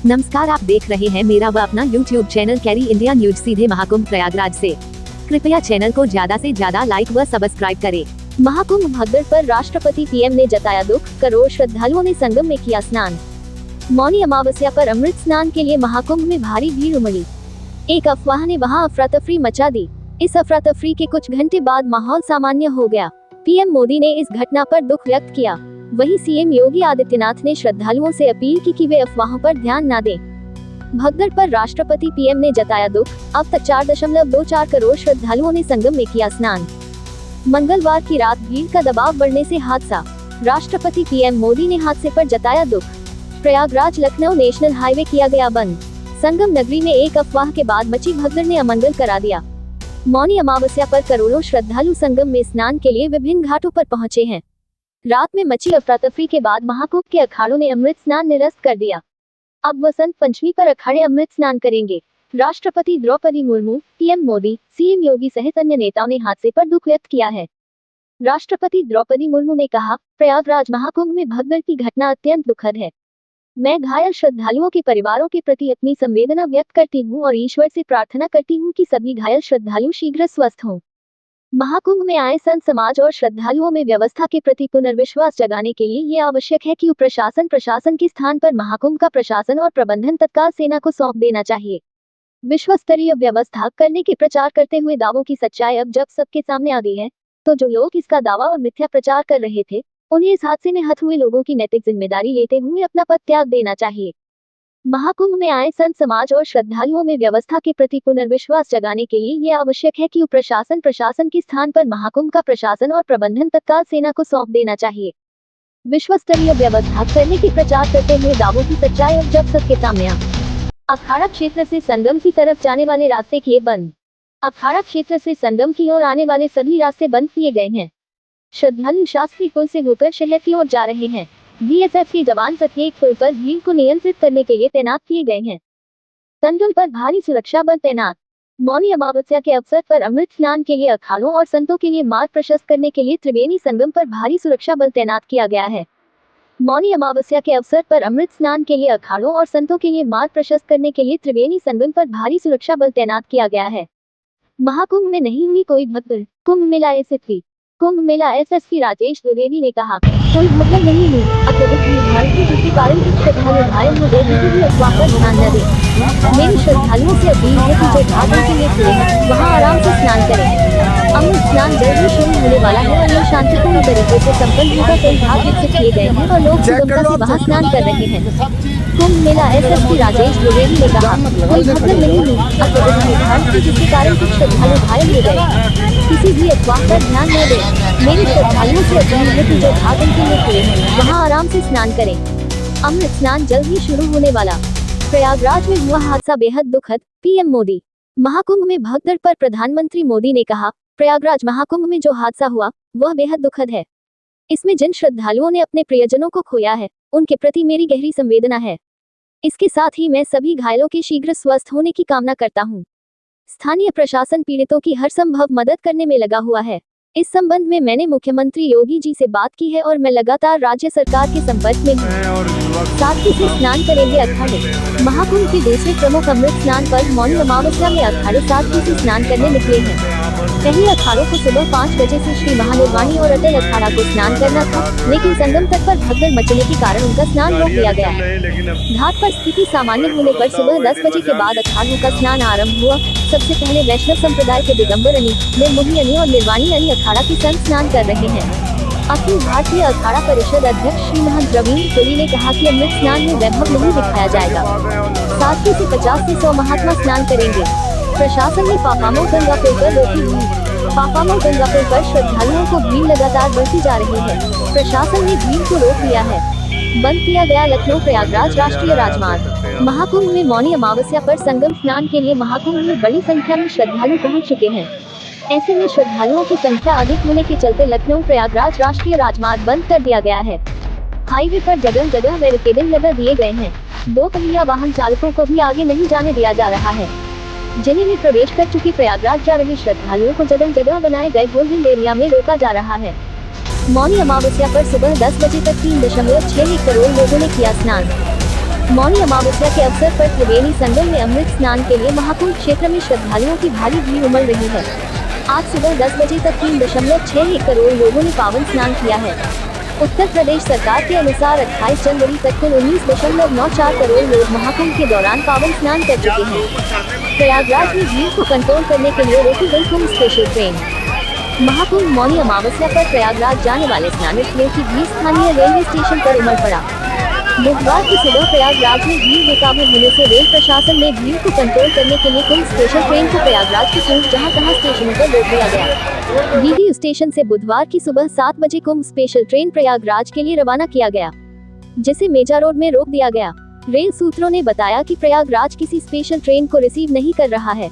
नमस्कार, आप देख रहे हैं मेरा व अपना YouTube channel carry India news. सीधे महाकुंभ प्रयागराज से। कृपया चैनल को ज्यादा से ज्यादा लाइक व सब्सक्राइब करें। महाकुंभ भगदड़ पर राष्ट्रपति पीएम ने जताया दुख, करोड़ श्रद्धालुओं ने संगम में किया स्नान। मौनी अमावस्या पर अमृत स्नान के लिए महाकुंभ में भारी भीड़ उमड़ी। एक अफवाह ने वहां अफरा तफरी मचा दी। इस अफरा तफरी के कुछ घंटे बाद माहौल सामान्य हो गया। पीएम मोदी ने इस घटना पर दुख व्यक्त किया। वहीं सीएम योगी आदित्यनाथ ने श्रद्धालुओं से अपील की कि वे अफवाहों पर ध्यान न दें। भगदड़ पर राष्ट्रपति पीएम ने जताया दुख। अब तक 4.24 करोड़ श्रद्धालुओं ने संगम में किया स्नान। मंगलवार की रात भीड़ का दबाव बढ़ने से हादसा। राष्ट्रपति पीएम मोदी ने हादसे पर जताया दुख। प्रयागराज लखनऊ नेशनल हाईवे किया गया बंद। संगम नगरी में एक अफवाह के बाद मची भगदड़ ने अमंगल करा दिया। मौनी अमावस्या पर करोड़ों श्रद्धालु संगम में स्नान के लिए विभिन्न घाटों पर पहुंचे हैं। रात में मची अफरा-तफरी के बाद महाकुंभ के अखाड़ों ने अमृत स्नान निरस्त कर दिया। अब वसंत पंचमी पर अखाड़े अमृत स्नान करेंगे। राष्ट्रपति द्रौपदी मुर्मू, पीएम मोदी, सीएम योगी सहित अन्य नेताओं ने हादसे पर दुख व्यक्त किया है। राष्ट्रपति द्रौपदी मुर्मू ने कहा, प्रयागराज महाकुंभ में भगदड़ की घटना अत्यंत दुखद है। मैं घायल श्रद्धालुओं के परिवारों के प्रति अपनी संवेदना व्यक्त करती हूँ और ईश्वर से प्रार्थना करती हूँ कि सभी घायल श्रद्धालु शीघ्र स्वस्थ हों। महाकुंभ में आए संत समाज और श्रद्धालुओं में व्यवस्था के प्रति पुनर्विश्वास जगाने के लिए ये आवश्यक है कि प्रशासन के स्थान पर महाकुंभ का प्रशासन और प्रबंधन तत्काल सेना को सौंप देना चाहिए। विश्व स्तरीय व्यवस्था करने के प्रचार करते हुए दावों की सच्चाई अब जब सबके सामने आ गई है, तो जो लोग इसका दावा और मिथ्या प्रचार कर रहे थे, उन्हें इस हादसे में हत हुए लोगों की नैतिक जिम्मेदारी लेते हुए अपना पद त्याग देना चाहिए। महाकुंभ में आए संत समाज और श्रद्धालुओं में व्यवस्था के प्रति पुनर्विश्वास जगाने के लिए यह आवश्यक है कि प्रशासन के स्थान पर महाकुंभ का प्रशासन और प्रबंधन तत्काल सेना को सौंप देना चाहिए। विश्व स्तरीय व्यवस्था करने के प्रचार करते हुए दावों की सच्चाई अब जब सबके सामने आ। अखाड़ा क्षेत्र से संगम की तरफ जाने वाले रास्ते किए बंद। अखाड़ा क्षेत्र से संगम की ओर आने वाले सभी रास्ते बंद किए गए हैं। श्रद्धालु शास्त्री पुल से होकर शहर की ओर जा रहे हैं। बीएसएफ के जवान प्रत्येक पुल पर भीड़ को नियंत्रित करने के लिए तैनात किए गए हैं। संगम पर भारी सुरक्षा बल तैनात। मौनी अमावस्या के अवसर पर अमृत स्नान के लिए अखाड़ों और संतों के लिए मार्ग प्रशस्त करने के लिए त्रिवेणी संगम पर भारी सुरक्षा बल तैनात किया गया है। मौनी अमावस्या के अवसर पर अमृत स्नान के लिए अखाड़ों और संतों के लिए मार्ग प्रशस्त करने के लिए त्रिवेणी संगम पर भारी सुरक्षा बल तैनात किया गया है। महाकुंभ में नहीं हुई कोई भगदड़। कुंभ मेला एसएसपी। कुंभ मेला एसएसपी राजेश द्विवेदी ने कहा, कोई भगदड़ नहीं हुई। अत्यधिक भीड़ जिसके कारण कुछ श्रद्धालु घायल हो गए हैं, भी अफवाह पर ध्यान न दें। मेरी श्रद्धालुओं से अपील है कि जो घाटों के लिए खुले हैं, वहां आराम से स्नान करें। अमृत स्नान जल्द ही शुरू होने वाला है और यह शांतिपूर्ण तरीके से संपन्न होगा। कई घाट विकसित किए गए हैं और लोग सुगमता से वहां स्नान कर रहे हैं। कुंभ मेला एसएसपी राजेश द्विवेदी ने कहा, कोई भगदड़ नहीं हुई। अत्यधिक भीड़ जिसके कारण कुछ श्रद्धालु घायल हो गए। किसी भी अफवाह पर ध्यान न दें। मेरी श्रद्धालुओं से अपील है कि जो घाटों के लिए खुले हैं, वहां आराम से स्नान करें। अमृत स्नान जल्द ही शुरू होने वाला। प्रयागराज में हुआ हादसा बेहद दुखद। पीएम मोदी। महाकुंभ में भगदड़ पर प्रधानमंत्री मोदी ने कहा, प्रयागराज महाकुंभ में जो हादसा हुआ वह बेहद दुखद है। इसमें जिन श्रद्धालुओं ने अपने प्रियजनों को खोया है, उनके प्रति मेरी गहरी संवेदना है। इसके साथ ही मैं सभी घायलों के शीघ्र स्वस्थ होने की कामना करता हूँ। स्थानीय प्रशासन पीड़ितों की हर संभव मदद करने में लगा हुआ है। इस संबंध में मैंने मुख्यमंत्री योगी जी से बात की है और मैं लगातार राज्य सरकार के संपर्क में हूँ। सादगी से स्नान करेंगे अखाड़े। महाकुंभ के दूसरे प्रमुख अमृत स्नान पर मौनी अमावस्या में अखाड़े सादगी से स्नान करने निकले हैं। पहले अखाड़ों को सुबह 5 बजे से श्री महानिर्वाणी और अटल अखाड़ा को स्नान करना था, लेकिन संगम तट पर भगदड़ मचने के कारण उनका स्नान रोक दिया गया है। घाट पर स्थिति सामान्य होने पर सुबह 10 बजे के बाद अखाड़ों का स्नान आरंभ हुआ। सबसे पहले वैष्णव संप्रदाय के दिगंबर अनी, निर्मोही अनी और निर्वाणी अनी अखाड़ा के संत स्नान कर रहे हैं। अखिल भारतीय अखाड़ा परिषद अध्यक्ष श्री महंत रवींद्र पुरी ने कहा कि अमृत स्नान में वैभव नहीं दिखाया जाएगा। सादगी से 50 से 100 महात्मा स्नान करेंगे। प्रशासन ने पापामोर गंगा पुल पर रोकी हुई। पापामोर गंगा पुल पर श्रद्धालुओं को भीड़ लगातार बढ़ती जा रही है। प्रशासन ने भीड़ को रोक लिया है। बंद किया गया लखनऊ प्रयागराज राष्ट्रीय राजमार्ग। महाकुंभ में मौनी अमावस्या पर संगम स्नान के लिए महाकुंभ में बड़ी संख्या में श्रद्धालु पहुंच चुके हैं। ऐसे में श्रद्धालुओं की संख्या अधिक होने के चलते लखनऊ प्रयागराज राष्ट्रीय राजमार्ग बंद कर दिया गया है। हाईवे पर जगह जगह बैरिकेडिंग लगा दिए गए हैं। 2 पहिया वाहन चालकों को भी आगे नहीं जाने दिया जा रहा है। जिले में प्रवेश कर चुकी प्रयागराज जा रहे श्रद्धालुओं को जगह जगह बनाए गए गोल्डन एरिया में रोका जा रहा है। मौनी अमावस्या पर सुबह 10 बजे तक 3.61 करोड़ लोगों ने किया स्नान। मौनी अमावस्या के अवसर पर त्रिवेणी संगम में अमृत स्नान के लिए महाकुंभ क्षेत्र में श्रद्धालुओं की भारी भीड़ उमड़ रही है। आज सुबह 10 बजे तक 3.61 करोड़ लोगों ने पावन स्नान किया है। उत्तर प्रदेश सरकार के अनुसार 28 जनवरी तक कुल 19.94 करोड़ लोग महाकुंभ के दौरान पावन स्नान कर चुके हैं। प्रयागराज में भीड़ को कंट्रोल करने के लिए रोकी गई कुंभ स्पेशल ट्रेन। महाकुंभ मौनी अमावस्या पर प्रयागराज जाने वाले स्नानार्थियों की भीड़ स्थानीय रेलवे स्टेशन पर उमड़ पड़ा। बुधवार की सुबह प्रयागराज में भीड़ बेकाबू होने से रेल प्रशासन ने भीड़ को कंट्रोल करने के लिए कुंभ स्पेशल ट्रेन को प्रयागराज के पूर्व जहां स्टेशनों पर रोक दिया गया। डीडी स्टेशन से बुधवार की सुबह 7 बजे कुंभ स्पेशल ट्रेन प्रयागराज के लिए रवाना किया गया, जिसे मेजा रोड में रोक दिया गया। रेल सूत्रों ने बताया कि प्रयागराज किसी स्पेशल ट्रेन को रिसीव नहीं कर रहा है।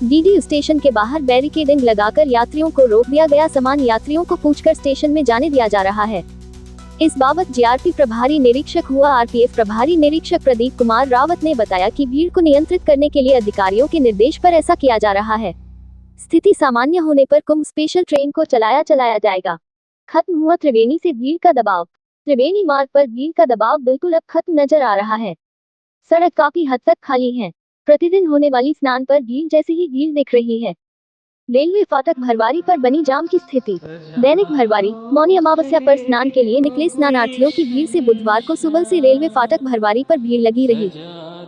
डीडी स्टेशन के बाहर बैरिकेडिंग लगाकर यात्रियों को रोक दिया गया। समान यात्रियों को पूछकर स्टेशन में जाने दिया जा रहा है। इस बाबत जीआरपी प्रभारी निरीक्षक हुआ आरपीएफ प्रभारी निरीक्षक प्रदीप कुमार रावत ने बताया कि भीड़ को नियंत्रित करने के लिए अधिकारियों के निर्देश पर ऐसा किया जा रहा है। स्थिति सामान्य होने पर कुंभ स्पेशल ट्रेन को चलाया जाएगा। खत्म हुआ त्रिवेणी से भीड़ का दबाव। त्रिवेणी मार्ग पर भीड़ का दबाव बिल्कुल अब खत्म नजर आ रहा है। सड़क काफी हद तक खाली है। प्रतिदिन होने वाली स्नान पर भीड़ जैसे ही भीड़ दिख रही है। रेलवे फाटक भरवारी पर बनी जाम की स्थिति। दैनिक भरवारी मौनी अमावस्या पर स्नान के लिए निकले स्नानार्थियों की भीड़ से बुधवार को सुबह से रेलवे फाटक भरवारी पर भीड़ लगी रही।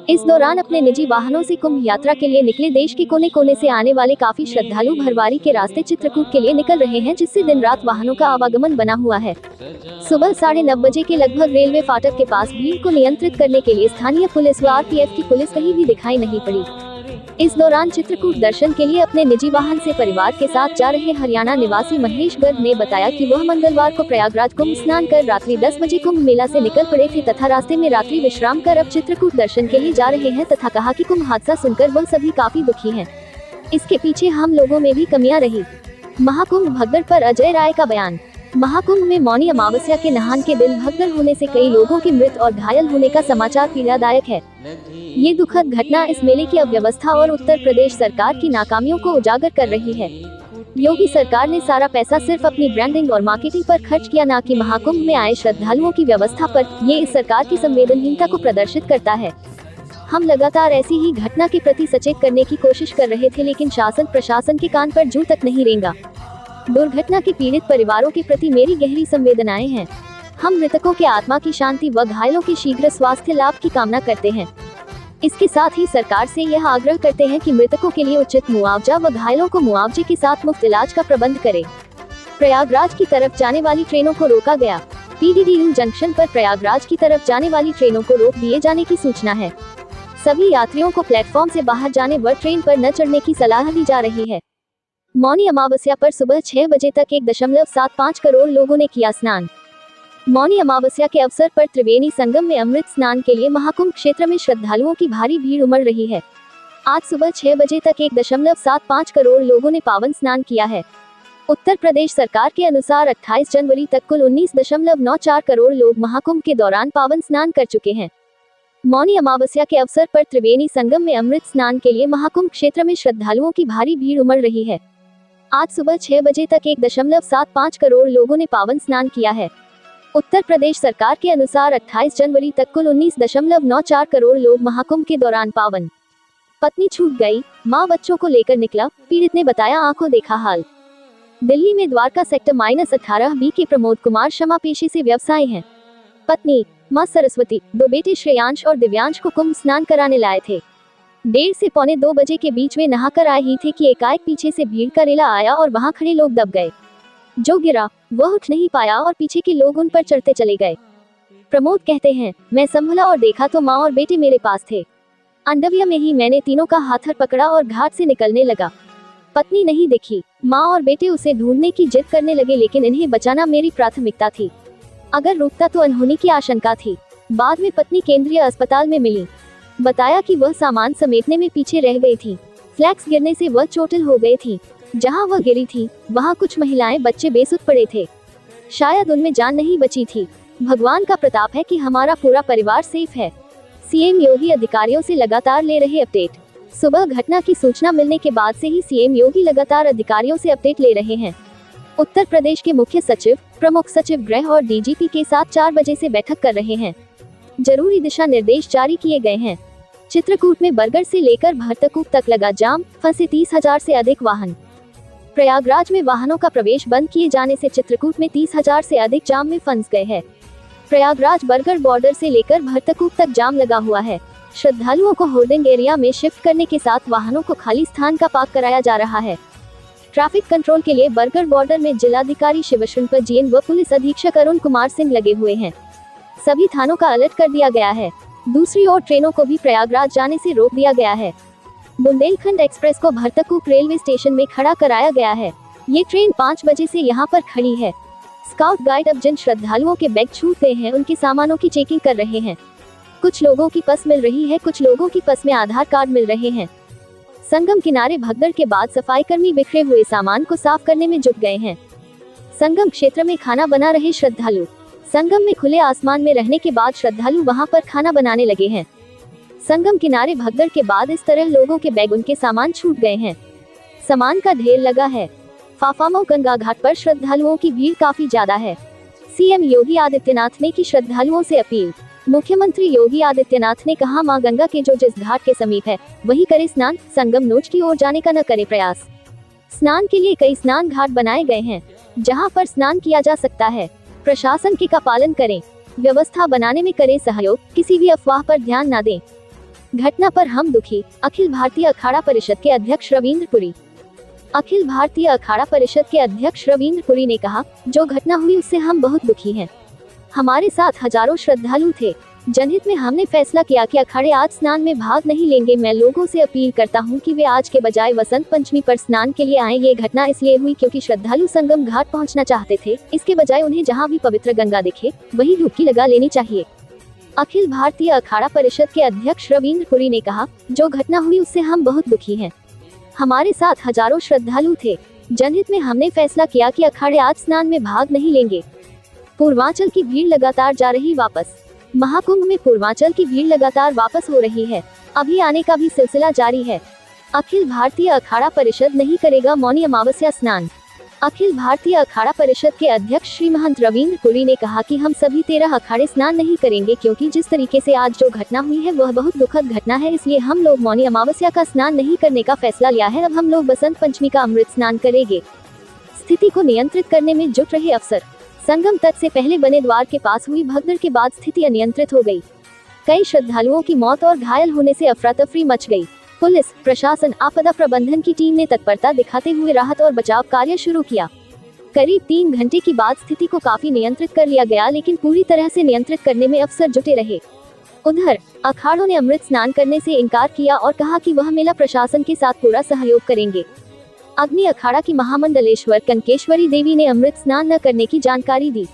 इस दौरान अपने निजी वाहनों से कुंभ यात्रा के लिए निकले देश के कोने कोने से आने वाले काफी श्रद्धालु भरवारी के रास्ते चित्रकूट के लिए निकल रहे हैं, जिससे दिन रात वाहनों का आवागमन बना हुआ है। सुबह 9:30 बजे के लगभग रेलवे फाटक के पास भीड़ को नियंत्रित करने के लिए स्थानीय पुलिस व आरपीएफ की पुलिस कहीं भी दिखाई नहीं पड़ी। इस दौरान चित्रकूट दर्शन के लिए अपने निजी वाहन से परिवार के साथ जा रहे हरियाणा निवासी महेश गर्ग ने बताया कि वह मंगलवार को प्रयागराज कुंभ स्नान कर रात्रि 10 बजे कुंभ मेला से निकल पड़े थे तथा रास्ते में रात्रि विश्राम कर अब चित्रकूट दर्शन के लिए जा रहे हैं तथा कहा कि कुंभ हादसा सुनकर वह सभी काफी दुखी हैं। इसके पीछे हम लोगों में भी कमियां रही। महाकुंभ भगदड़ पर अजय राय का बयान। महाकुंभ में मौनी अमावस्या के नहान के दिन भगदड़ होने से कई लोगों की मृत और घायल होने का समाचार पीड़ादायक है। ये दुखद घटना इस मेले की अव्यवस्था और उत्तर प्रदेश सरकार की नाकामियों को उजागर कर रही है। योगी सरकार ने सारा पैसा सिर्फ अपनी ब्रांडिंग और मार्केटिंग पर खर्च किया, न कि महाकुंभ में आए श्रद्धालुओं की व्यवस्था पर। ये इस सरकार की संवेदनहीनता को प्रदर्शित करता है। हम लगातार ऐसी ही घटना के प्रति सचेत करने की कोशिश कर रहे थे, लेकिन शासन प्रशासन के कान पर जू तक नहीं रेंगा। दुर्घटना के पीड़ित परिवारों के प्रति मेरी गहरी संवेदनाएं हैं। हम मृतकों के आत्मा की शांति व घायलों के शीघ्र स्वास्थ्य लाभ की कामना करते हैं। इसके साथ ही सरकार से यह आग्रह करते हैं कि मृतकों के लिए उचित मुआवजा व घायलों को मुआवजे के साथ मुफ्त इलाज का प्रबंध करे। प्रयागराज की तरफ जाने वाली ट्रेनों को रोका गया। पीडीडीयू जंक्शन पर प्रयागराज की तरफ जाने वाली ट्रेनों को रोक दिए जाने की सूचना है। सभी यात्रियों को प्लेटफॉर्म से बाहर जाने व ट्रेन पर न चढ़ने की सलाह दी जा रही है। मौनी अमावस्या पर सुबह 6 बजे तक 1.75 करोड़ लोगों ने किया स्नान। मौनी अमावस्या के अवसर पर त्रिवेणी संगम में अमृत स्नान के लिए महाकुंभ क्षेत्र में श्रद्धालुओं की भारी भीड़ उमड़ रही है। आज सुबह 6 बजे तक 1.75 करोड़ लोगों ने पावन स्नान किया है। उत्तर प्रदेश सरकार के अनुसार 28 जनवरी तक कुल 19.94 करोड़ लोग महाकुंभ के दौरान पावन स्नान कर चुके हैं। मौनी अमावस्या के अवसर पर त्रिवेणी संगम में अमृत स्नान के लिए महाकुंभ क्षेत्र में श्रद्धालुओं की भारी भीड़ उमड़ रही है। आज सुबह 6 बजे तक 1.75 करोड़ लोगों ने पावन स्नान किया है। उत्तर प्रदेश सरकार के अनुसार 28 जनवरी तक कुल 19.94 करोड़ लोग महाकुंभ के दौरान पावन। पत्नी छूट गई, मां बच्चों को लेकर निकला, पीड़ित ने बताया आंखों देखा हाल। दिल्ली में द्वारका सेक्टर -18B के प्रमोद कुमार क्षमा पेशे से व्यवसायी हैं। पत्नी मां सरस्वती, 2 बेटे श्रेयांश और दिव्यांश को कुंभ स्नान कराने लाए थे। 1:30 से 1:45 बजे के बीच में नहाकर आए ही थे कि एकाएक पीछे से भीड़ का रेला आया और वहां खड़े लोग दब गए। जो गिरा वह उठ नहीं पाया और पीछे के लोग उन पर चढ़ते चले गए। प्रमोद कहते हैं, मैं संभला और देखा तो माँ और बेटे मेरे पास थे। अंडविया में ही मैंने तीनों का हाथ पकड़ा और घाट से निकलने लगा। पत्नी नहीं दिखी। माँ और बेटे उसे ढूंढने की जिद करने लगे, लेकिन इन्हें बचाना मेरी प्राथमिकता थी। अगर रुकता तो अनहोनी की आशंका थी। बाद में पत्नी केंद्रीय अस्पताल में मिली। बताया कि वह सामान समेटने में पीछे रह गई थी। फ्लैक्स गिरने से वह चोटिल हो गई थी। जहां वह गिरी थी वहां कुछ महिलाएं बच्चे बेसुध पड़े थे। शायद उनमें जान नहीं बची थी। भगवान का प्रताप है कि हमारा पूरा परिवार सेफ है। सीएम योगी अधिकारियों से लगातार ले रहे अपडेट। सुबह घटना की सूचना मिलने के बाद से ही सीएम योगी लगातार अधिकारियों से अपडेट ले रहे हैं। उत्तर प्रदेश के मुख्य सचिव, प्रमुख सचिव गृह और डीजीपी के साथ 4 बजे से बैठक कर रहे हैं, जरूरी दिशा निर्देश जारी किए गए हैं। चित्रकूट में बरगढ़ से लेकर भरतकूप तक लगा जाम, फंसे 30,000 से अधिक वाहन। प्रयागराज में वाहनों का प्रवेश बंद किए जाने से चित्रकूट में 30,000 से अधिक जाम में फंस गए हैं। प्रयागराज बरगढ़ बॉर्डर से लेकर भरतकूप तक जाम लगा हुआ है। श्रद्धालुओं को होर्डिंग एरिया में शिफ्ट करने के साथ वाहनों को खाली स्थान का पार्क कराया जा रहा है। ट्रैफिक कंट्रोल के लिए बरगढ़ बॉर्डर में जिलाधिकारी शिवशंकर जीएन व पुलिस अधीक्षक अरुण कुमार सिंह लगे हुए हैं। सभी थानों का अलर्ट कर दिया गया है। दूसरी ओर ट्रेनों को भी प्रयागराज जाने से रोक दिया गया है। बुंदेलखंड एक्सप्रेस को भरतकूप रेलवे स्टेशन में खड़ा कराया गया है। ये ट्रेन 5 बजे से यहाँ पर खड़ी है। स्काउट गाइड अब जिन श्रद्धालुओं के बैग छूट गए हैं उनके सामानों की चेकिंग कर रहे हैं। कुछ लोगों की पर्स मिल रही है, कुछ लोगों की पर्स में आधार कार्ड मिल रहे हैं। संगम किनारे भगदड़ के बाद सफाई कर्मी बिखरे हुए सामान को साफ करने में जुट गए हैं। संगम क्षेत्र में खाना बना रहे श्रद्धालु। संगम में खुले आसमान में रहने के बाद श्रद्धालु वहां पर खाना बनाने लगे हैं। संगम किनारे भगदड़ के बाद इस तरह लोगों के बैग उनके सामान छूट गए हैं। सामान का ढेर लगा है। फाफामऊ गंगा घाट पर श्रद्धालुओं की भीड़ काफी ज्यादा है। सीएम योगी आदित्यनाथ ने की श्रद्धालुओं से अपील। मुख्यमंत्री योगी आदित्यनाथ ने कहा, मां गंगा के जो जिस घाट के समीप है वही करे स्नान, संगम नोच की ओर जाने का न करे प्रयास। स्नान के लिए कई स्नान घाट बनाए गए हैं जहां पर स्नान किया जा सकता है। प्रशासन के का पालन करें, व्यवस्था बनाने में करें सहयोग, किसी भी अफवाह पर ध्यान न दें। घटना पर हम दुखी, अखिल भारतीय अखाड़ा परिषद के अध्यक्ष रविंद्र पुरी। अखिल भारतीय अखाड़ा परिषद के अध्यक्ष रविंद्र पुरी ने कहा, जो घटना हुई उससे हम बहुत दुखी हैं। हमारे साथ हजारों श्रद्धालु थे। जनहित में हमने फैसला किया कि अखाड़े आज स्नान में भाग नहीं लेंगे। मैं लोगों से अपील करता हूं कि वे आज के बजाय वसंत पंचमी पर स्नान के लिए आएं। ये घटना इसलिए हुई क्योंकि श्रद्धालु संगम घाट पहुंचना चाहते थे, इसके बजाय उन्हें जहां भी पवित्र गंगा दिखे वही डुबकी लगा लेनी चाहिए। अखिल भारतीय अखाड़ा परिषद के अध्यक्ष रविंद्र पुरी ने कहा, जो घटना हुई उससे हम बहुत दुखी हैं। हमारे साथ हजारों श्रद्धालु थे। जनहित में हमने फैसला किया कि अखाड़े आज स्नान में भाग नहीं लेंगे। पूर्वांचल की भीड़ लगातार जा रही वापस। महाकुंभ में पूर्वांचल की भीड़ लगातार वापस हो रही है। अभी आने का भी सिलसिला जारी है। अखिल भारतीय अखाड़ा परिषद नहीं करेगा मौनी अमावस्या स्नान। अखिल भारतीय अखाड़ा परिषद के अध्यक्ष श्री महंत रविंद्र पुरी ने कहा कि हम सभी 13 अखाड़े स्नान नहीं करेंगे, क्योंकि जिस तरीके से आज जो घटना हुई है वह बहुत दुखद घटना है। इसलिए हम लोग मौनी अमावस्या का स्नान नहीं करने का फैसला लिया है। अब हम लोग बसंत पंचमी का अमृत स्नान करेंगे। स्थिति को नियंत्रित करने में जुट रहे अफसर। संगम तट से पहले बने द्वार के पास हुई भगदड़ के बाद स्थिति अनियंत्रित हो गई। कई श्रद्धालुओं की मौत और घायल होने से अफरा तफरी मच गई। पुलिस, प्रशासन, आपदा प्रबंधन की टीम ने तत्परता दिखाते हुए राहत और बचाव कार्य शुरू किया। करीब 3 घंटे की बाद स्थिति को काफी नियंत्रित कर लिया गया, लेकिन पूरी तरह से नियंत्रित करने में अफसर जुटे रहे। उधर अखाड़ों ने अमृत स्नान करने से इनकार किया और कहा कि वह मेला प्रशासन के साथ पूरा सहयोग करेंगे। अग्नि अखाड़ा की महामंडलेश्वर कनकेश्वरी देवी ने अमृत स्नान न करने की जानकारी दी।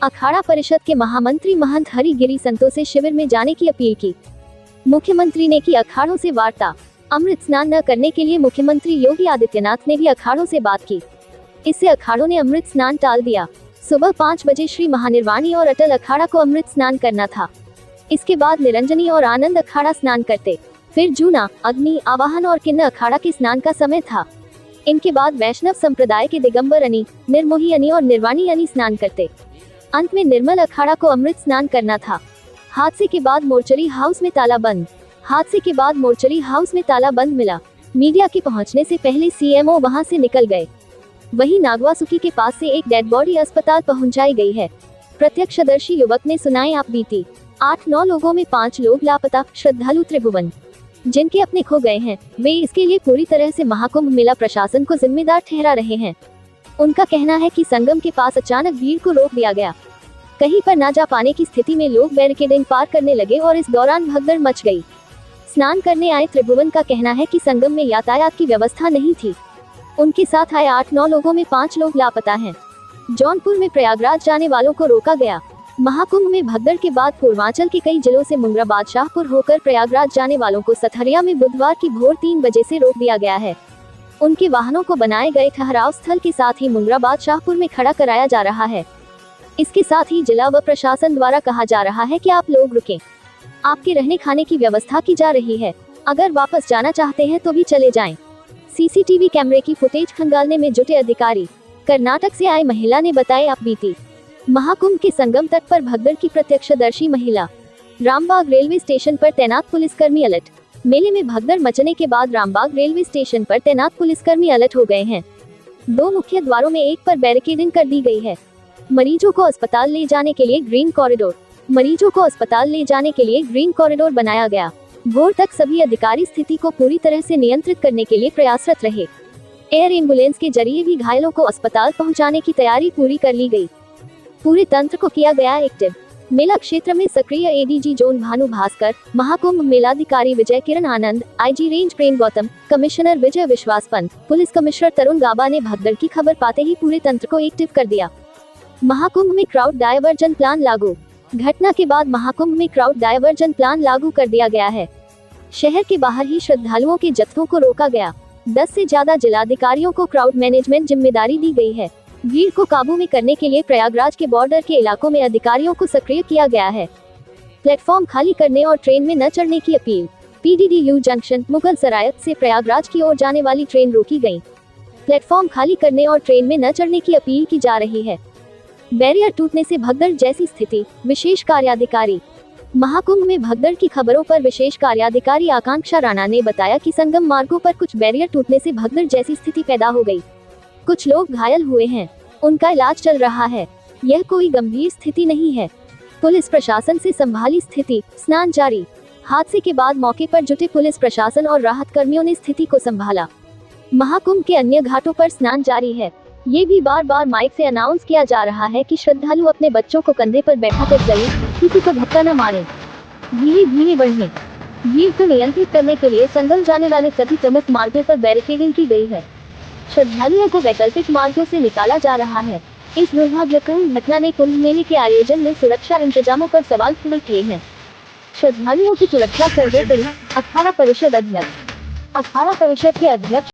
अखाड़ा परिषद के महामंत्री महंत हरिगिरी संतो से शिविर में जाने की अपील की। मुख्यमंत्री ने की अखाड़ों से वार्ता। अमृत स्नान न करने के लिए मुख्यमंत्री योगी आदित्यनाथ ने भी अखाड़ों से बात की। इससे अखाड़ों ने अमृत स्नान टाल दिया। सुबह 5 बजे श्री महानिर्वाणी और अटल अखाड़ा को अमृत स्नान करना था। इसके बाद निरंजनी और आनंद अखाड़ा स्नान करते। फिर जूना, अग्नि, आवाहन और किन्न अखाड़ा के स्नान का समय था। इनके बाद वैष्णव संप्रदाय के दिगंबर अनी, निर्मोही अनी और निर्वाणी अनी स्नान करते। अंत में निर्मल अखाड़ा को अमृत स्नान करना था। हादसे के बाद मोर्चरी हाउस में ताला बंद। हादसे के बाद मोर्चरी हाउस में ताला बंद मिला। मीडिया के पहुंचने से पहले सीएमओ वहां से निकल गए। वहीं नागवासुकी के पास से एक डेड बॉडी अस्पताल पहुंचाई गई है। प्रत्यक्षदर्शी युवक ने सुनाई आप बीती। 8-9 लोगों में 5 लोग लापता। श्रद्धालु त्रिभुवन जिनके अपने खो गए हैं, वे इसके लिए पूरी तरह से महाकुंभ मेला प्रशासन को जिम्मेदार ठहरा रहे हैं। उनका कहना है कि संगम के पास अचानक भीड़ को रोक दिया गया। कहीं पर ना जा पाने की स्थिति में लोग बैरिकेडिंग पार करने लगे और इस दौरान भगदड़ मच गई। स्नान करने आए त्रिभुवन का कहना है कि संगम में यातायात की व्यवस्था नहीं थी। उनके साथ आए 8-9 लोगों में 5 लोग लापता हैं। जौनपुर में प्रयागराज जाने वालों को रोका गया। महाकुंभ में भगदड़ के बाद पूर्वांचल के कई जिलों से मुंगराबाद शाहपुर होकर प्रयागराज जाने वालों को सथरिया में बुधवार की भोर 3 बजे से रोक दिया गया है। उनके वाहनों को बनाए गए ठहराव स्थल के साथ ही मुंगराबाद शाहपुर में खड़ा कराया जा रहा है। इसके साथ ही जिला व प्रशासन द्वारा कहा जा रहा है कि आप लोग रुकें, आपके रहने खाने की व्यवस्था की जा रही है। अगर वापस जाना चाहते हैं तो भी चले जाएं। सीसीटीवी कैमरे की फुटेज खंगालने में जुटे अधिकारी। कर्नाटक से आई महिला ने बताए आप बीती। महाकुंभ के संगम तट पर भगदड़ की प्रत्यक्षदर्शी महिला। रामबाग रेलवे स्टेशन पर तैनात पुलिसकर्मी अलर्ट। मेले में भगदड़ मचने के बाद रामबाग रेलवे स्टेशन पर तैनात पुलिसकर्मी अलर्ट हो गए हैं। 2 मुख्य द्वारों में एक पर बैरिकेडिंग कर दी गई है। मरीजों को अस्पताल ले जाने के लिए ग्रीन कॉरिडोर बनाया गया। भोर तक सभी अधिकारी स्थिति को पूरी तरह से नियंत्रित करने के लिए प्रयासरत रहे। एयर एम्बुलेंस के जरिए भी घायलों को अस्पताल पहुंचाने की तैयारी पूरी कर ली गई। पूरे तंत्र को किया गया एक्टिव। मेला क्षेत्र में सक्रिय एडीजी जोन भानु भास्कर, महाकुंभ मेलाधिकारी विजय किरण आनंद, आईजी रेंज प्रेम गौतम, कमिश्नर विजय विश्वास पंत, पुलिस कमिश्नर तरुण गाबा ने भगदड़ की खबर पाते ही पूरे तंत्र को एक्टिव कर दिया। महाकुंभ में क्राउड डायवर्जन प्लान लागू। घटना के बाद महाकुंभ में क्राउड डायवर्जन प्लान लागू कर दिया गया है। शहर के बाहर ही श्रद्धालुओं के जत्थों को रोका गया। 10 से ज्यादा जिलाधिकारियों को क्राउड मैनेजमेंट जिम्मेदारी दी गई है। भीड़ को काबू में करने के लिए प्रयागराज के बॉर्डर के इलाकों में अधिकारियों को सक्रिय किया गया है। प्लेटफॉर्म खाली करने और ट्रेन में न चढ़ने की अपील। पीडीडीयू जंक्शन मुगल सराय से प्रयागराज की ओर जाने वाली ट्रेन रोकी गई। प्लेटफॉर्म खाली करने और ट्रेन में न चढ़ने की अपील की जा रही है। बैरियर टूटने से भगदड़ जैसी स्थिति, विशेष कार्याधिकारी। महाकुंभ में भगदड़ की खबरों पर विशेष कार्याधिकारी आकांक्षा राणा ने बताया कि संगम मार्गों पर कुछ बैरियर टूटने से भगदड़ जैसी स्थिति पैदा हो गई। कुछ लोग घायल हुए हैं, उनका इलाज चल रहा है। यह कोई गंभीर स्थिति नहीं है। पुलिस प्रशासन से संभाली स्थिति, स्नान जारी। हादसे के बाद मौके पर जुटे पुलिस प्रशासन और राहत कर्मियों ने स्थिति को संभाला। महाकुंभ के अन्य घाटों पर स्नान जारी है। ये भी बार बार माइक से अनाउंस किया जा रहा है कि श्रद्धालु अपने बच्चों को कंधे पर बैठा कर चले, किसी को धक्का न मारे, धीरे धीरे बढ़े। भीड़ को नियंत्रित करने के लिए संगम जाने वाले सभी प्रमुख मार्गों पर बैरिकेडिंग की गई है। श्रद्धालुओं को वैकल्पिक मार्गों से निकाला जा रहा है। इस दुर्भाग्यपूर्ण घटना ने कुंभ मेले के आयोजन में सुरक्षा इंतजामों पर सवाल खड़े किए हैं। श्रद्धालुओं की सुरक्षा सर्वे करी अखाड़ा परिषद के अध्यक्ष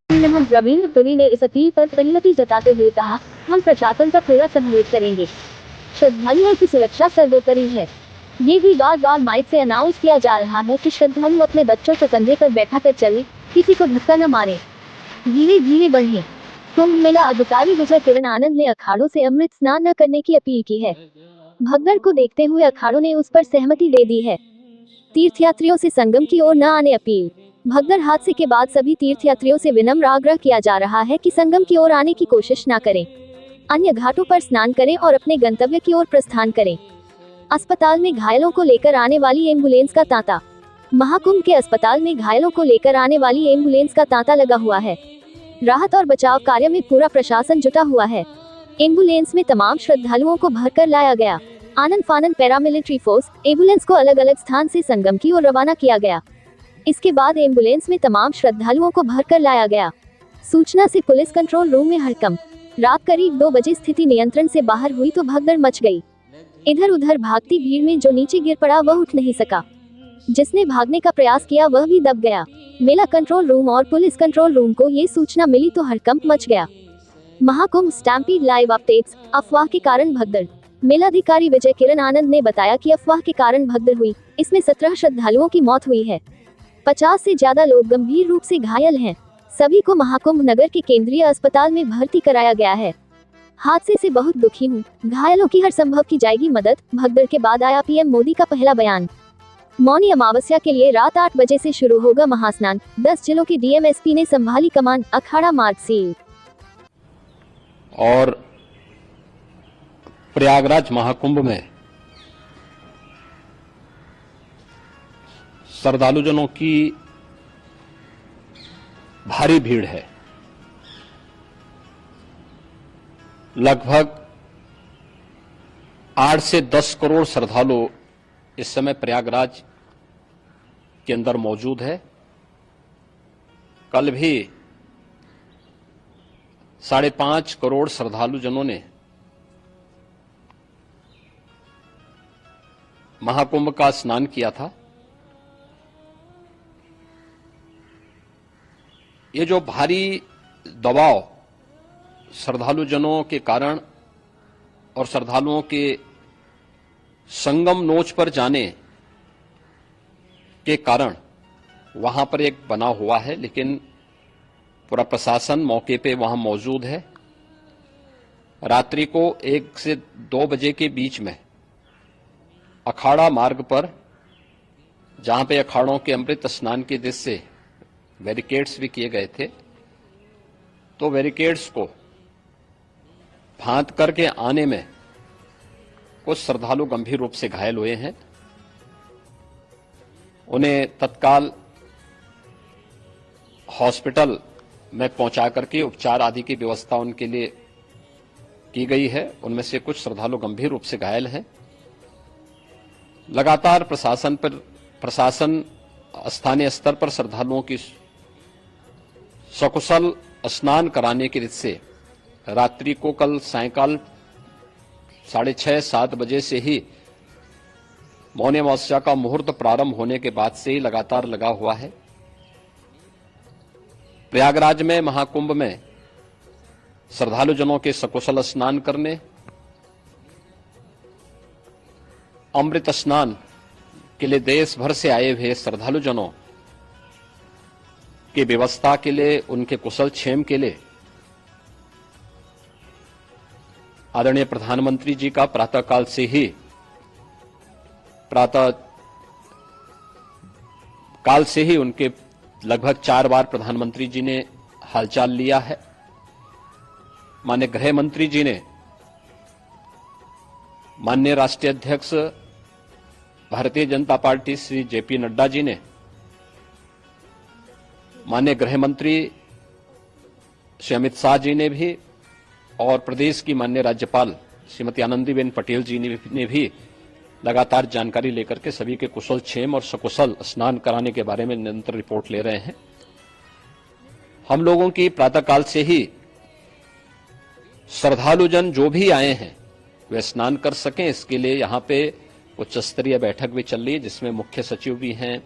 रविंद्र पुरी ने इस अपील पर सहमति जताते हुए कहा, हम प्रशासन का पूरा सहयोग करेंगे। श्रद्धालुओं की सुरक्षा सर्वोपरि है। ये भी बार बार माइक से अनाउंस किया जा रहा है कि श्रद्धालु अपने बच्चों को कंधे पर बैठा कर चले, किसी को धक्का न मारे, धीरे धीरे बढ़े। कुंभ मेला अधिकारी विजय किरण आनंद ने अखाड़ों से अमृत स्नान न करने की अपील की है। भगदड़ को देखते हुए अखाड़ों ने उस पर सहमति दे दी है। तीर्थयात्रियों से संगम की ओर न आने अपील। भगदड़ हादसे के बाद सभी तीर्थयात्रियों से विनम्र आग्रह किया जा रहा है कि संगम की ओर आने की कोशिश न करें। अन्य घाटों पर स्नान करें और अपने गंतव्य की ओर प्रस्थान करें। अस्पताल में घायलों को लेकर आने वाली एम्बुलेंस का तांता। महाकुंभ के अस्पताल में घायलों को लेकर आने वाली एम्बुलेंस का तांता लगा हुआ है। राहत और बचाव कार्य में पूरा प्रशासन जुटा हुआ है। एम्बुलेंस में तमाम श्रद्धालुओं को भरकर लाया गया। आनंद फानंद पैरामिलिट्री फोर्स एम्बुलेंस को अलग अलग स्थान से संगम की ओर रवाना किया गया। इसके बाद एम्बुलेंस में तमाम श्रद्धालुओं को भरकर लाया गया। सूचना से पुलिस कंट्रोल रूम में हड़कंप। रात करीब 2 बजे स्थिति नियंत्रण से बाहर हुई तो भगदड़ मच गई। इधर उधर भागती भीड़ में जो नीचे गिर पड़ा वह उठ नहीं सका। जिसने भागने का प्रयास किया वह भी दब गया। मेला कंट्रोल रूम और पुलिस कंट्रोल रूम को ये सूचना मिली तो हड़कंप मच गया। Mahakumbh stampede live updates. अफवाह के कारण भगदड़। मेलाधिकारी विजय किरण आनंद ने बताया कि अफवाह के कारण भगदड़ हुई। इसमें 17 श्रद्धालुओं की मौत हुई है। 50 से ज्यादा लोग गंभीर रूप से घायल हैं। सभी को महाकुंभ नगर के केंद्रीय अस्पताल में भर्ती कराया गया है। हादसे से बहुत दुखी हूँ, घायलों की हर संभव की जाएगी मदद। भगदड़ के बाद आया पीएम मोदी का पहला बयान। मौनी अमावस्या के लिए रात 8 बजे से शुरू होगा महास्नान। 10 जिलों के डीएमएसपी ने संभाली कमान। अखाड़ा मार्ग सील। और प्रयागराज महाकुंभ में श्रद्धालुजनों की भारी भीड़ है। लगभग 8 से 10 करोड़ श्रद्धालु इस समय प्रयागराज के अंदर मौजूद है। कल भी 5.5 करोड़ श्रद्धालुजनों ने महाकुंभ का स्नान किया था। ये जो भारी दबाव श्रद्धालुजनों के कारण और श्रद्धालुओं के संगम नोच पर जाने के कारण वहां पर एक बना हुआ है, लेकिन पूरा प्रशासन मौके पे वहां मौजूद है। रात्रि को 1 से 2 बजे के बीच में अखाड़ा मार्ग पर जहां पे अखाड़ों के अमृत स्नान के दृश्य से बैरिकेड्स भी किए गए थे, तो बैरिकेड्स को फांद करके आने में कुछ श्रद्धालु गंभीर रूप से घायल हुए हैं। उन्हें तत्काल हॉस्पिटल में पहुंचा करके उपचार आदि की व्यवस्था उनके लिए की गई है। उनमें से कुछ श्रद्धालु गंभीर रूप से घायल हैं। लगातार प्रशासन स्थानीय स्तर पर श्रद्धालुओं की सकुशल स्नान कराने की रीत से रात्रि को कल सायंकाल 6:30-7 बजे से ही मौनी अमावस्या का मुहूर्त प्रारंभ होने के बाद से ही लगातार लगा हुआ है। प्रयागराज में महाकुंभ में श्रद्धालु जनों के सकुशल स्नान करने, अमृत स्नान के लिए देश भर से आए हुए श्रद्धालु जनों की व्यवस्था के लिए, उनके कुशल क्षेम के लिए आदरणीय प्रधानमंत्री जी का प्रातःकाल से ही उनके लगभग 4 बार प्रधानमंत्री जी ने हालचाल लिया है। माननीय गृह मंत्री जी ने, माननीय राष्ट्रीय अध्यक्ष भारतीय जनता पार्टी श्री जेपी नड्डा जी ने, माननीय गृह मंत्री श्री अमित शाह जी ने भी, और प्रदेश की माननीय राज्यपाल श्रीमती आनंदीबेन पटेल जी ने भी लगातार जानकारी लेकर के सभी के कुशल क्षेम और सकुशल स्नान कराने के बारे में निरंतर रिपोर्ट ले रहे हैं। हम लोगों की प्रातःकाल से ही श्रद्धालुजन जो भी आए हैं वे स्नान कर सकें, इसके लिए यहां पे उच्च स्तरीय बैठक भी चल रही है, जिसमें मुख्य सचिव भी हैं,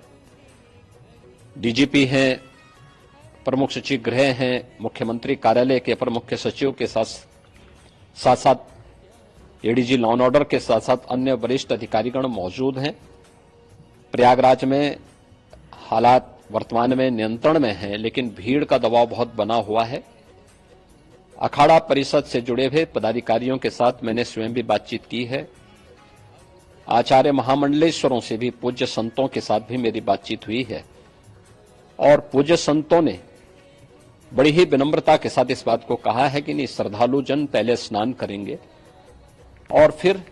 डीजीपी हैं, प्रमुख सचिव गृह हैं, मुख्यमंत्री कार्यालय के अपर मुख्य सचिव के साथ साथ एडीजी लॉ एंड ऑर्डर के साथ साथ अन्य वरिष्ठ अधिकारीगण मौजूद हैं। प्रयागराज में हालात वर्तमान में नियंत्रण में हैं, लेकिन भीड़ का दबाव बहुत बना हुआ है। अखाड़ा परिषद से जुड़े हुए पदाधिकारियों के साथ मैंने स्वयं भी बातचीत की है। आचार्य महामंडलेश्वरों से भी, पूज्य संतों के साथ भी मेरी बातचीत हुई है, और पूज्य संतों ने बड़ी ही विनम्रता के साथ इस बात को कहा है कि नहीं, श्रद्धालु जन पहले स्नान करेंगे और फिर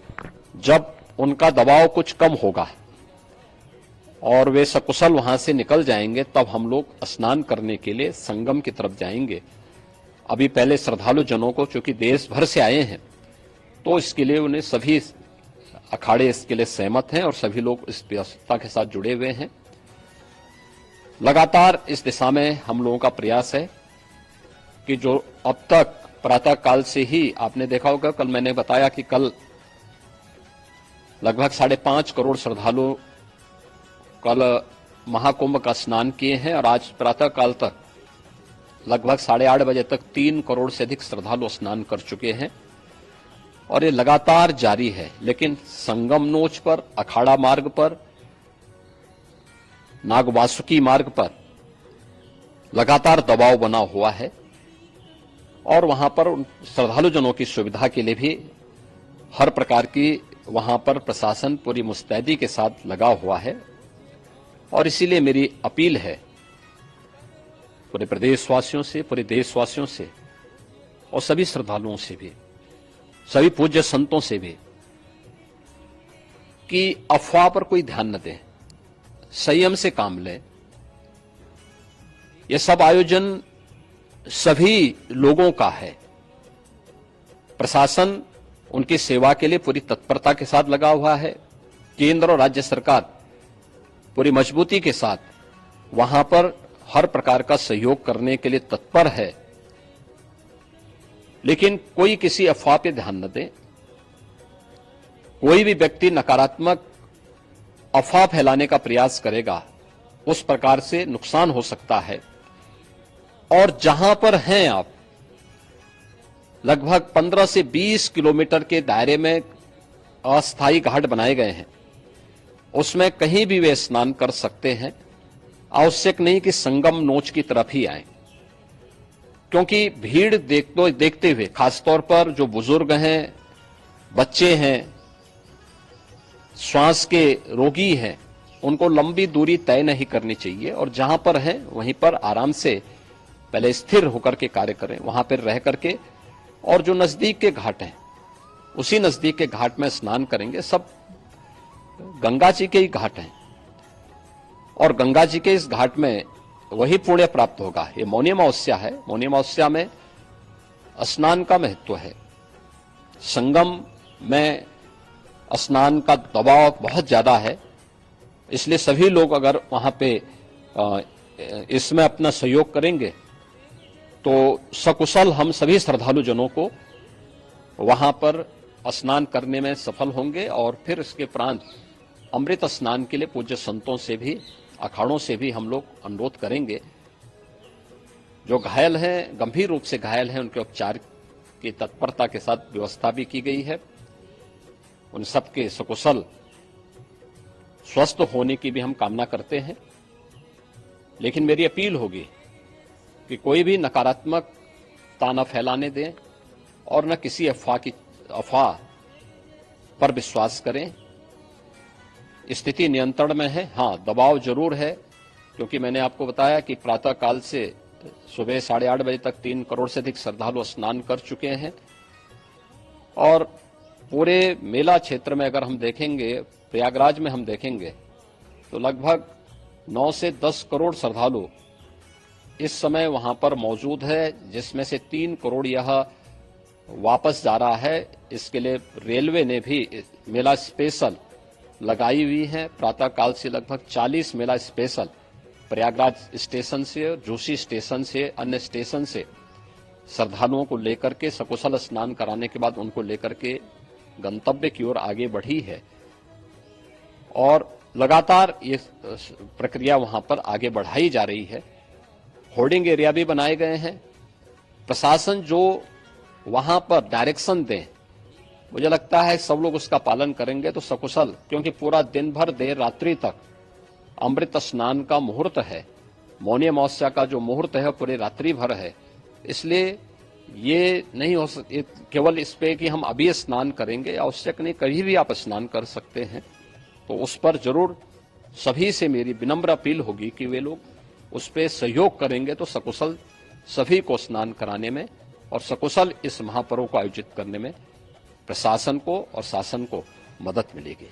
जब उनका दबाव कुछ कम होगा और वे सकुशल वहां से निकल जाएंगे, तब हम लोग स्नान करने के लिए संगम की तरफ जाएंगे। अभी पहले श्रद्धालु जनों को, चूंकि देश भर से आए हैं, तो इसके लिए उन्हें सभी अखाड़े इसके लिए सहमत हैं और सभी लोग इस व्यवस्था के साथ जुड़े हुए हैं। लगातार इस दिशा में हम लोगों का प्रयास है कि जो अब तक प्रातः काल से ही आपने देखा होगा, कल मैंने बताया कि कल लगभग 5.5 करोड़ श्रद्धालु कल महाकुंभ का स्नान किए हैं, और आज प्रातः काल तक लगभग 8:30 बजे तक 3 करोड़ से अधिक श्रद्धालु स्नान कर चुके हैं, और ये लगातार जारी है। लेकिन संगम नोच पर, अखाड़ा मार्ग पर, नागवासुकी मार्ग पर लगातार दबाव बना हुआ है, और वहां पर श्रद्धालु जनों की सुविधा के लिए भी हर प्रकार की वहां पर प्रशासन पूरी मुस्तैदी के साथ लगा हुआ है। और इसीलिए मेरी अपील है पूरे प्रदेशवासियों से, पूरे देशवासियों से, और सभी श्रद्धालुओं से भी, सभी पूज्य संतों से भी, कि अफवाह पर कोई ध्यान न दें, संयम से काम लें। यह सब आयोजन सभी लोगों का है। प्रशासन उनकी सेवा के लिए पूरी तत्परता के साथ लगा हुआ है। केंद्र और राज्य सरकार पूरी मजबूती के साथ वहां पर हर प्रकार का सहयोग करने के लिए तत्पर है। लेकिन कोई किसी अफवाह पे ध्यान न दे। कोई भी व्यक्ति नकारात्मक अफवाह फैलाने का प्रयास करेगा, उस प्रकार से नुकसान हो सकता है। और जहां पर हैं आप, लगभग 15 से 20 किलोमीटर के दायरे में अस्थायी घाट बनाए गए हैं, उसमें कहीं भी वे स्नान कर सकते हैं। आवश्यक नहीं कि संगम नोच की तरफ ही आए, क्योंकि भीड़ देखते हुए, खासतौर पर जो बुजुर्ग हैं, बच्चे हैं, श्वास के रोगी हैं, उनको लंबी दूरी तय नहीं करनी चाहिए और जहां पर है वहीं पर आराम से पहले स्थिर होकर के कार्य करें, वहां पर रह करके, और जो नजदीक के घाट हैं उसी नजदीक के घाट में स्नान करेंगे। सब गंगा जी के ही घाट हैं और गंगा जी के इस घाट में वही पुण्य प्राप्त होगा। ये मौनी अमावस्या है, मौनी अमावस्या में स्नान का महत्व है। संगम में स्नान का दबाव बहुत ज्यादा है, इसलिए सभी लोग अगर वहां पे इसमें अपना सहयोग करेंगे तो सकुशल हम सभी श्रद्धालु जनों को वहां पर स्नान करने में सफल होंगे और फिर इसके उपरांत अमृत स्नान के लिए पूज्य संतों से भी, अखाड़ों से भी हम लोग अनुरोध करेंगे। जो घायल हैं, गंभीर रूप से घायल हैं, उनके उपचार की तत्परता के साथ व्यवस्था भी की गई है। उन सबके सकुशल स्वस्थ होने की भी हम कामना करते हैं। लेकिन मेरी अपील होगी कि कोई भी नकारात्मकता न फैलाने दें और न किसी अफवाह पर विश्वास करें। स्थिति नियंत्रण में है, हाँ दबाव जरूर है, क्योंकि मैंने आपको बताया कि प्रातः काल से सुबह 8:30 बजे तक 3 करोड़ से अधिक श्रद्धालु स्नान कर चुके हैं और पूरे मेला क्षेत्र में अगर हम देखेंगे, प्रयागराज में हम देखेंगे तो लगभग 9 से 10 करोड़ श्रद्धालु इस समय वहां पर मौजूद है, जिसमें से 3 करोड़ यह वापस जा रहा है। इसके लिए रेलवे ने भी मेला स्पेशल लगाई हुई है। प्रातः काल से लगभग 40 मेला स्पेशल प्रयागराज स्टेशन से, जोशी स्टेशन से, अन्य स्टेशन से श्रद्धालुओं को लेकर के सकुशल स्नान कराने के बाद उनको लेकर के गंतव्य की ओर आगे बढ़ी है और लगातार ये प्रक्रिया वहां पर आगे बढ़ाई जा रही है। होर्डिंग एरिया भी बनाए गए हैं। प्रशासन जो वहां पर डायरेक्शन दें, मुझे लगता है सब लोग उसका पालन करेंगे तो सकुशल, क्योंकि पूरा दिन भर देर रात्रि तक अमृत स्नान का मुहूर्त है। मौनी अमावस्या का जो मुहूर्त है पूरे रात्रि भर है, इसलिए ये नहीं हो सकता केवल इस पे कि हम अभी स्नान करेंगे, आवश्यक नहीं, कभी भी आप स्नान कर सकते हैं। तो उस पर जरूर सभी से मेरी विनम्र अपील होगी कि वे लोग उस पे सहयोग करेंगे तो सकुशल सभी को स्नान कराने में और सकुशल इस महापर्व को आयोजित करने में प्रशासन को और शासन को मदद मिलेगी।